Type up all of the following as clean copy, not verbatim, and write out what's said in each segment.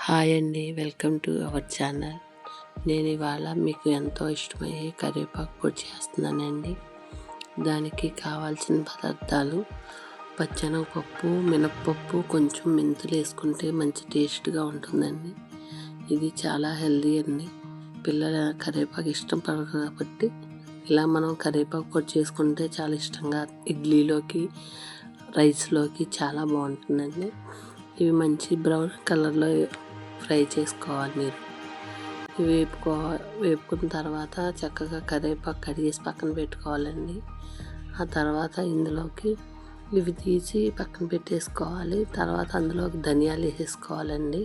Hi అండి, welcome to our channel. నేను ఇవాళ మీకు ఎంతో ఇష్టమయ్యే కరివేపాకు పొడి చేస్తున్నానండి. దానికి కావాల్సిన పదార్థాలు పచ్చెనగపప్పు, మినప్పప్పు, కొంచెం మెంతులు వేసుకుంటే మంచి టేస్ట్గా ఉంటుందండి. ఇది చాలా హెల్దీ అండి. పిల్లలు కరివేపాకు ఇష్టపడరు కాబట్టి ఇలా మనం కరివేపాకు పొడి చేసుకుంటే చాలా ఇష్టంగా ఇడ్లీలోకి, రైస్లోకి చాలా బాగుంటుందండి. ఇవి మంచి బ్రౌన్ కలర్లో ఫ్రై చేసుకోవాలి. మీరు ఇవి వేపుకున్న తర్వాత చక్కగా కరివేపాకు కడిగేసి పక్కన పెట్టుకోవాలండి. ఆ తర్వాత ఇందులోకి ఇవి తీసి పక్కన పెట్టేసుకోవాలి. తర్వాత అందులోకి ధనియాలు వేసేసుకోవాలండి.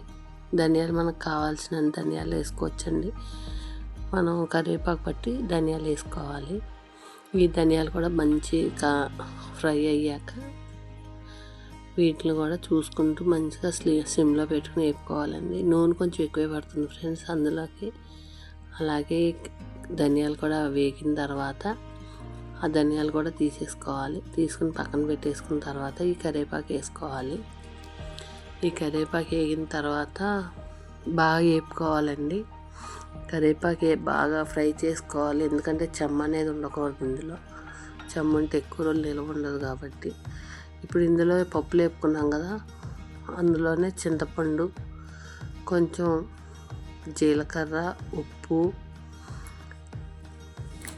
ధనియాలు మనకు కావాల్సిన ధనియాలు వేసుకోవచ్చండి. మనం కరివేపాకు పట్టి ధనియాలు వేసుకోవాలి. ఈ ధనియాలు కూడా మంచిగా ఫ్రై అయ్యాక వీటిని కూడా చూసుకుంటూ మంచిగా సిమ్లో పెట్టుకుని వేపుకోవాలండి. నూనె కొంచెం ఎక్కువే పడుతుంది ఫ్రెండ్స్ అందులోకి. అలాగే ధనియాలు కూడా వేగిన తర్వాత ఆ ధనియాలు కూడా తీసేసుకోవాలి. తీసుకుని పక్కన పెట్టేసుకున్న తర్వాత ఈ కరివేపాకు వేసుకోవాలి. ఈ కరివేపాకు వేగిన తర్వాత బాగా వేపుకోవాలండి. కరివేపాకు బాగా ఫ్రై చేసుకోవాలి, ఎందుకంటే చెమ్మ అనేది ఉండకూడదు. ఇందులో చెమ్మ ఉంటే ఎక్కువ రోజులు నిల్వ ఉండదు కాబట్టి. ఇప్పుడు ఇందులో పప్పులు వేపుకున్నాం కదా, అందులోనే చింతపండు, కొంచెం జీలకర్ర, ఉప్పు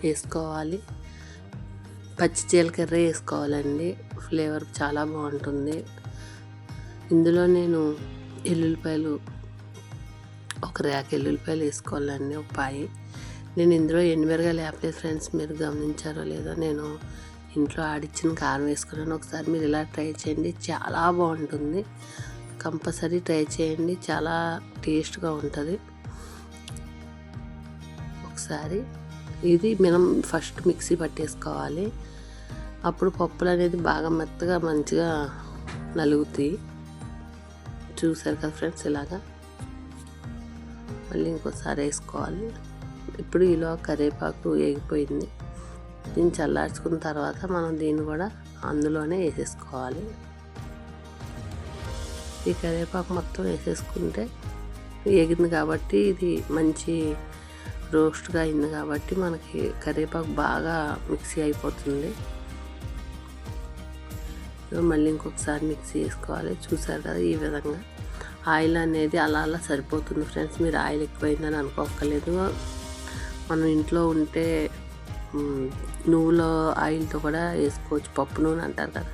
వేసుకోవాలి. పచ్చి జీలకర్ర వేసుకోవాలండి, ఫ్లేవర్ చాలా బాగుంటుంది. ఇందులో నేను ఎల్లుల్లిపాయలు, ఒక రేక ఎల్లుల్లిపాయలు వేసుకోవాలండి, ఒక పాయి. నేను ఇందులో ఎండుమిరగాయలు వేపలేదు ఫ్రెండ్స్, మీరు గమనించారో లేదో. నేను ఇంట్లో ఆడిచ్చిన కారం వేసుకున్నాను. ఒకసారి మీరు ఇలా ట్రై చేయండి, చాలా బాగుంటుంది. కంపల్సరీ ట్రై చేయండి, చాలా టేస్ట్గా ఉంటుంది. ఒకసారి ఇది మనం ఫస్ట్ మిక్సీ పట్టేసుకోవాలి. అప్పుడు పప్పులు అనేది బాగా మెత్తగా మంచిగా నలుగుతాయి. చూసారు కదా ఫ్రెండ్స్, ఇలాగా మళ్ళీ ఇంకోసారి వేసుకోవాలి. ఇప్పుడు ఇలా కరివేపాకు వేగిపోయింది. దీన్ని చల్లార్చుకున్న తర్వాత మనం దీన్ని కూడా అందులోనే వేసేసుకోవాలి. ఈ కరివేపాకు మొత్తం వేసేసుకుంటే వేగింది కాబట్టి, ఇది మంచి రోస్ట్గా అయింది కాబట్టి మనకి కరివేపాకు బాగా మిక్సీ అయిపోతుంది. మళ్ళీ ఇంకొకసారి మిక్సీ వేసుకోవాలి. చూసారు కదా, ఈ విధంగా ఆయిల్ అనేది అలా అలా సరిపోతుంది ఫ్రెండ్స్. మీరు ఆయిల్ ఎక్కువైందని అనుకోక్కర్లేదు. మనం ఇంట్లో ఉంటే నువ్వుల ఆయిల్తో కూడా వేసుకోవచ్చు, పప్పు నూనె అంటారు కదా,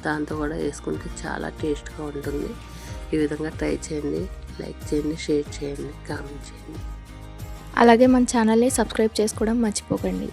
దాంతో కూడా వేసుకుంటే చాలా టేస్ట్గా ఉంటుంది. ఈ విధంగా ట్రై చేయండి. లైక్ చేయండి, షేర్ చేయండి, కామెంట్ చేయండి. అలాగే మన ఛానల్ని సబ్స్క్రైబ్ చేసుకోవడం మర్చిపోకండి.